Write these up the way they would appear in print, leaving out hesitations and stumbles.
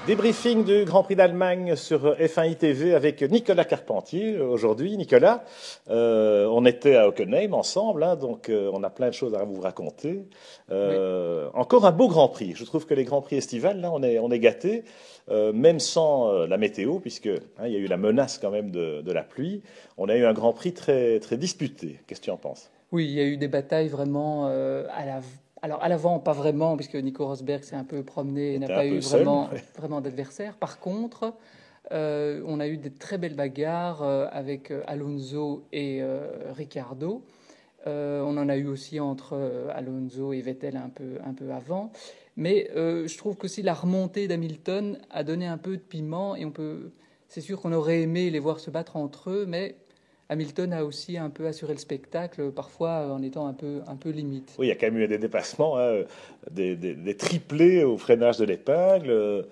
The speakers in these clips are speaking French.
Débriefing du Grand Prix d'Allemagne sur F1 ITV avec Nicolas Carpentier aujourd'hui. Nicolas, on était à Hockenheim ensemble, hein, donc on a plein de choses à vous raconter. Oui, Encore un beau Grand Prix. Je trouve que les Grands Prix estivales, là, on est gâtés, même sans la météo, puisque hein, il y a eu la menace quand même de la pluie. On a eu un Grand Prix très, très disputé. Qu'est-ce que tu en penses? oui, il y a eu des batailles vraiment alors à l'avant, pas vraiment, puisque Nico Rosberg s'est un peu promené et n'a C'était un pas eu peu seul. vraiment d'adversaire. Par contre, on a eu des très belles bagarres avec Alonso et Ricciardo. On en a eu aussi entre Alonso et Vettel un peu avant. Mais je trouve qu'aussi la remontée d'Hamilton a donné un peu de piment et c'est sûr qu'on aurait aimé les voir se battre entre eux, mais Hamilton a aussi un peu assuré le spectacle, parfois en étant un peu limite. Oui, il y a quand même eu des dépassements, hein, des triplés au freinage de l'épingle,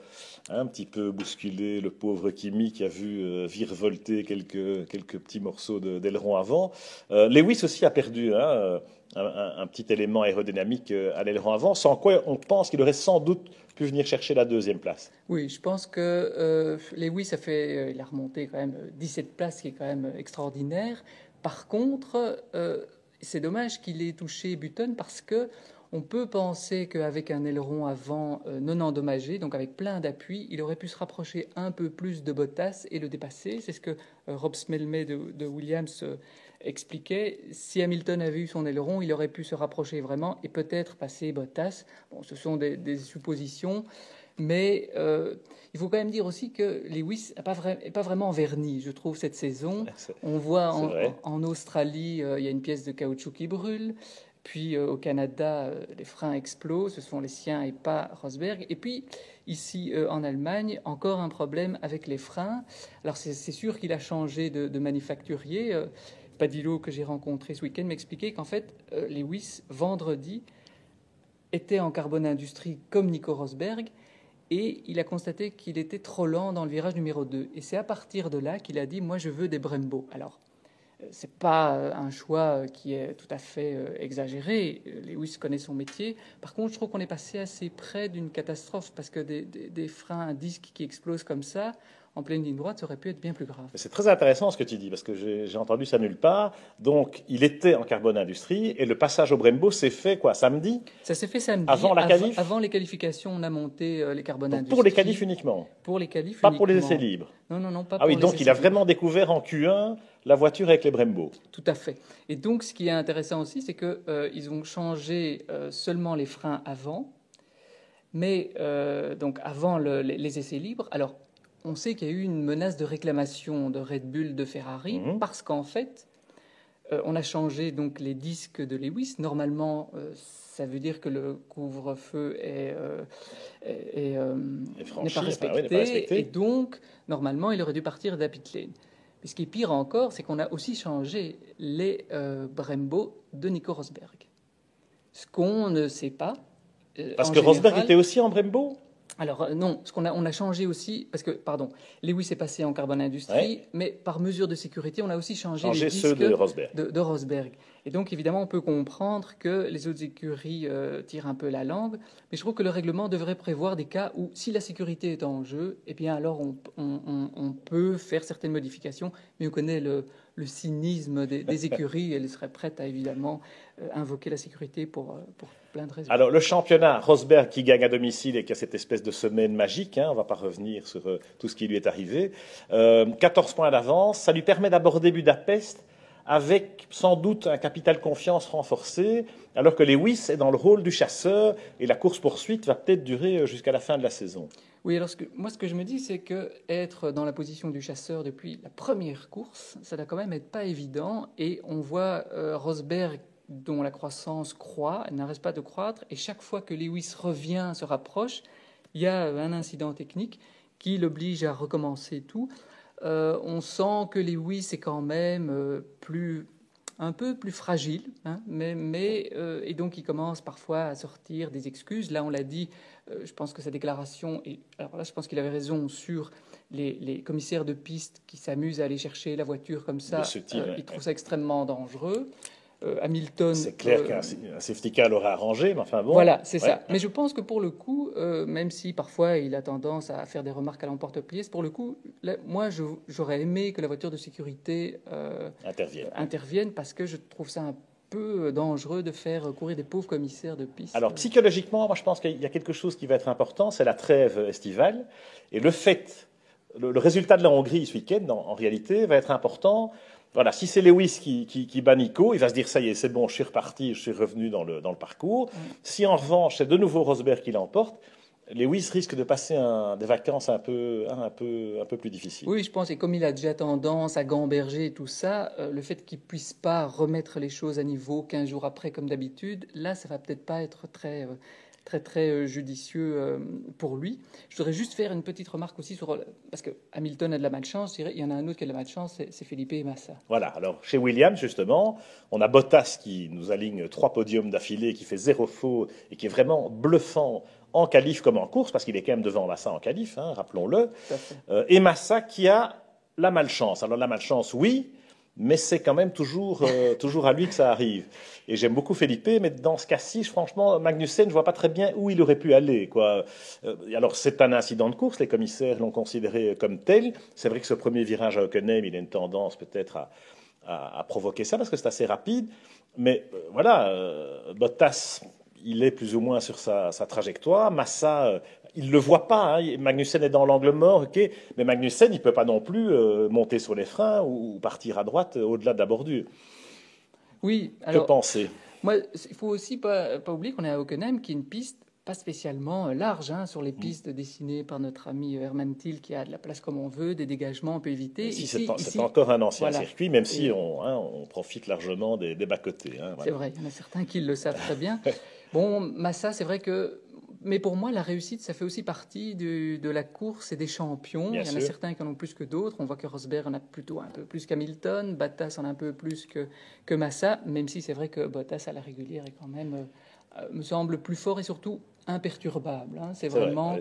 un petit peu bousculé le pauvre Kimi qui a vu virevolter quelques petits morceaux d'aileron avant. Lewis aussi a perdu hein, un petit élément aérodynamique à l'aileron avant, sans quoi on pense qu'il aurait sans doute pu venir chercher la deuxième place. Oui, je pense que Lewis il a remonté quand même 17 places, ce qui est quand même extraordinaire. Par contre, c'est dommage qu'il ait touché Button parce que on peut penser qu'avec un aileron avant non endommagé, donc avec plein d'appui, il aurait pu se rapprocher un peu plus de Bottas et le dépasser. C'est ce que Rob Smellmay de Williams expliquait. Si Hamilton avait eu son aileron, il aurait pu se rapprocher vraiment et peut-être passer Bottas. Bon, ce sont des suppositions. Mais il faut quand même dire aussi que Lewis n'est pas vraiment verni, je trouve, cette saison. On voit C'est vrai. en Australie, il y a une pièce de caoutchouc qui brûle. Puis au Canada, les freins explosent. Ce sont les siens et pas Rosberg. Et puis ici en Allemagne, encore un problème avec les freins. Alors c'est sûr qu'il a changé de manufacturier. Padillo, que j'ai rencontré ce week-end, m'expliquait qu'en fait, Lewis, vendredi, était en carbone industrie comme Nico Rosberg et il a constaté qu'il était trop lent dans le virage numéro 2. Et c'est à partir de là qu'il a dit « moi je veux des Brembo ». Alors, c'est pas un choix qui est tout à fait exagéré. Lewis connaît son métier. Par contre, je trouve qu'on est passé assez près d'une catastrophe parce que des freins à disque qui explosent comme ça, en pleine ligne droite, ça aurait pu être bien plus grave. C'est très intéressant ce que tu dis, parce que j'ai entendu ça nulle part. Donc, il était en carbone industrie, et le passage au Brembo s'est fait, quoi, samedi, Ça s'est fait samedi. avant la qualif? Avant les qualifications, on a monté les carbones Donc, industrie. pour les qualifs uniquement, Pour les qualifs pas uniquement. pour les essais libres. Non, pas Ah oui, pour les donc essais il a libres. vraiment découvert en Q1 la voiture avec les Brembo. Tout à fait. Et donc, ce qui est intéressant aussi, c'est que ils ont changé seulement les freins avant, mais donc avant les essais libres. Alors, on sait qu'il y a eu une menace de réclamation de Red Bull, de Ferrari, parce qu'en fait, on a changé donc les disques de Lewis. Normalement, ça veut dire que le couvre-feu Et n'est franchi, pas enfin, oui, n'est respecté, pas respecté. et donc normalement, il aurait dû partir de la pit lane. Mais ce qui est pire encore, c'est qu'on a aussi changé les Brembo de Nico Rosberg. Ce qu'on ne sait pas. Parce En que Rosberg général, était aussi en Brembo. alors non, ce on a changé aussi, parce que, pardon, Lewis est passé en carbone industrie, Ouais. mais par mesure de sécurité, on a aussi changé les Changer ceux disques de Rosberg. de Rosberg. Et donc, évidemment, on peut comprendre que les autres écuries tirent un peu la langue, mais je trouve que le règlement devrait prévoir des cas où, si la sécurité est en jeu, eh bien alors on peut faire certaines modifications, mais on connaît le cynisme des écuries, elles seraient prêtes à, évidemment, invoquer la sécurité pour plein de raisons. Alors, le championnat, Rosberg qui gagne à domicile et qui a cette espèce de semaine magique, hein, on ne va pas revenir sur tout ce qui lui est arrivé. 14 points d'avance, ça lui permet d'aborder Budapest avec sans doute un capital confiance renforcé, alors que Lewis est dans le rôle du chasseur et la course-poursuite va peut-être durer jusqu'à la fin de la saison. Oui, alors moi, ce que je me dis, c'est que être dans la position du chasseur depuis la première course, ça doit quand même être pas évident. Et on voit Rosberg, dont la croissance croît, elle n'arrête pas de croître. Et chaque fois que Lewis revient, se rapproche, il y a un incident technique qui l'oblige à recommencer tout. On sent que Lewis est quand même un peu plus fragile, hein, et donc il commence parfois à sortir des excuses. Là, on l'a dit, je pense que sa déclaration, et alors là, je pense qu'il avait raison sur les commissaires de piste qui s'amusent à aller chercher la voiture comme ça. De ce type, Ils trouvent ça extrêmement dangereux. Hamilton... C'est clair qu'un safety car l'aurait arrangé, mais enfin bon... Voilà, c'est ça. Mais je pense que pour le coup, même si parfois il a tendance à faire des remarques à l'emporte-pièce, pour le coup, là, moi, j'aurais aimé que la voiture de sécurité intervienne parce que je trouve ça un peu dangereux de faire courir des pauvres commissaires de piste. Alors, psychologiquement, moi, je pense qu'il y a quelque chose qui va être important, c'est la trêve estivale. Et le fait, le résultat de la Hongrie ce week-end, en réalité, va être important. Voilà, si c'est Lewis qui bat Nico, il va se dire, ça y est, c'est bon, je suis reparti, je suis revenu dans le parcours. Si, en revanche, c'est de nouveau Rosberg qui l'emporte, Lewis risque de passer des vacances un peu plus difficiles. Oui, je pense, et comme il a déjà tendance à gamberger et tout ça, le fait qu'il puisse pas remettre les choses à niveau 15 jours après, comme d'habitude, là, ça va peut-être pas être très judicieux pour lui. Je voudrais juste faire une petite remarque aussi parce que Hamilton a de la malchance, il y en a un autre qui a de la malchance, c'est Felipe Massa. Voilà, alors chez Williams, justement, on a Bottas qui nous aligne 3 podiums d'affilée, qui fait 0 faux et qui est vraiment bluffant en qualif comme en course, parce qu'il est quand même devant Massa en qualif, hein, rappelons-le. Et Massa qui a la malchance. Alors la malchance, oui, mais c'est quand même toujours à lui que ça arrive. Et j'aime beaucoup Felipe, mais dans ce cas-ci, franchement, Magnussen, je vois pas très bien où il aurait pu aller, quoi. Alors c'est un incident de course, les commissaires l'ont considéré comme tel. C'est vrai que ce premier virage à Hockenheim, il a une tendance peut-être à provoquer ça, parce que c'est assez rapide. Mais voilà, Bottas, il est plus ou moins sur sa trajectoire. Massa, il ne le voit pas. Hein. Magnussen est dans l'angle mort, ok, mais Magnussen, il ne peut pas non plus monter sur les freins ou partir à droite au-delà de la bordure. Oui, alors... Que penser? Moi, il faut aussi pas oublier qu'on est à Hockenheim, qui est une piste pas spécialement large, hein, sur les pistes dessinées par notre ami Herman Thiel, qui a de la place comme on veut, des dégagements, on peut éviter. Ici, c'est encore un ancien circuit, même si on profite largement des bas-côtés. Hein, voilà. C'est vrai, il y en a certains qui le savent très bien. Bon, Massa, c'est vrai que... Mais pour moi, la réussite, ça fait aussi partie de la course et des champions. Bien il y en a certains qui en ont plus que d'autres. On voit que Rosberg en a plutôt un peu plus qu'Hamilton. Bottas en a un peu plus que Massa, même si c'est vrai que Bottas, à la régulière, est quand même, me semble, plus fort et surtout imperturbable. Hein. C'est vraiment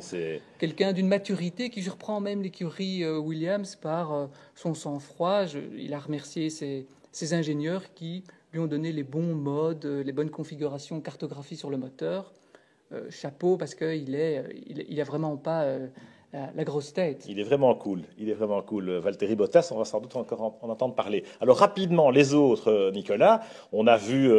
quelqu'un d'une maturité qui surprend même l'écurie Williams par son sang-froid. Il a remercié ses ingénieurs qui lui ont donné les bons modes, les bonnes configurations, cartographie sur le moteur. Chapeau, parce qu'il a vraiment pas la grosse tête. Il est vraiment cool. Valtteri Bottas, on va sans doute encore en entendre parler. Alors rapidement, les autres, Nicolas, on a vu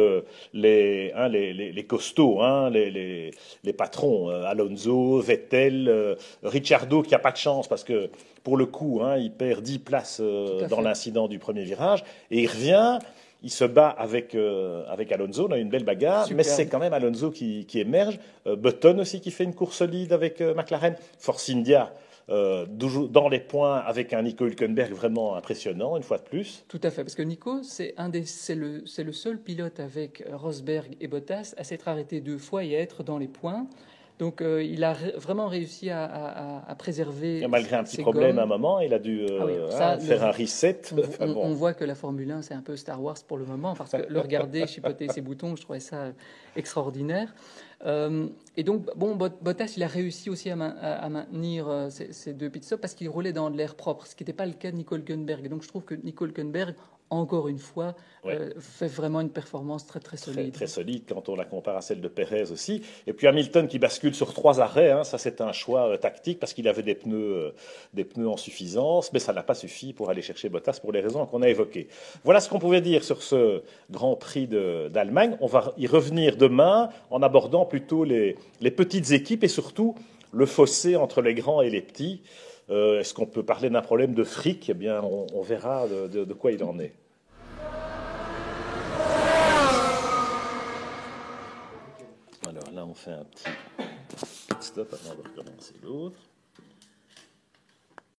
les costauds, hein, les patrons, Alonso, Vettel, Ricciardo qui a pas de chance parce que pour le coup, hein, il perd 10 places dans l'incident du premier virage et il revient. Il se bat avec Alonso, on a une belle bagarre, mais c'est quand même Alonso qui émerge. Button aussi qui fait une course solide avec McLaren. Force India dans les points avec un Nico Hülkenberg vraiment impressionnant, une fois de plus. Tout à fait, parce que Nico, c'est le seul pilote avec Rosberg et Bottas à s'être arrêté 2 fois et à être dans les points. Donc il a vraiment réussi à préserver. Et malgré un petit problème à un moment, il a dû faire un reset. On voit que la Formule 1, c'est un peu Star Wars pour le moment, parce que le regarder chipoter ses boutons, je trouvais ça extraordinaire. Et donc, bon, Bottas, il a réussi aussi à maintenir ces 2 pit stops parce qu'il roulait dans de l'air propre, ce qui n'était pas le cas de Nico Hülkenberg. Et donc, je trouve que Nico Hülkenberg, encore une fois, fait vraiment une performance très, très solide. Très solide quand on la compare à celle de Perez aussi. Et puis Hamilton qui bascule sur 3 arrêts, hein, ça c'est un choix tactique parce qu'il avait des pneus en suffisance, mais ça n'a pas suffi pour aller chercher Bottas pour les raisons qu'on a évoquées. Voilà ce qu'on pouvait dire sur ce Grand Prix d'Allemagne. On va y revenir demain en abordant plutôt les petites équipes et surtout le fossé entre les grands et les petits. Est-ce qu'on peut parler d'un problème de fric? Eh bien, on verra de quoi il en est. Alors là, on fait un petit stop avant de recommencer l'autre.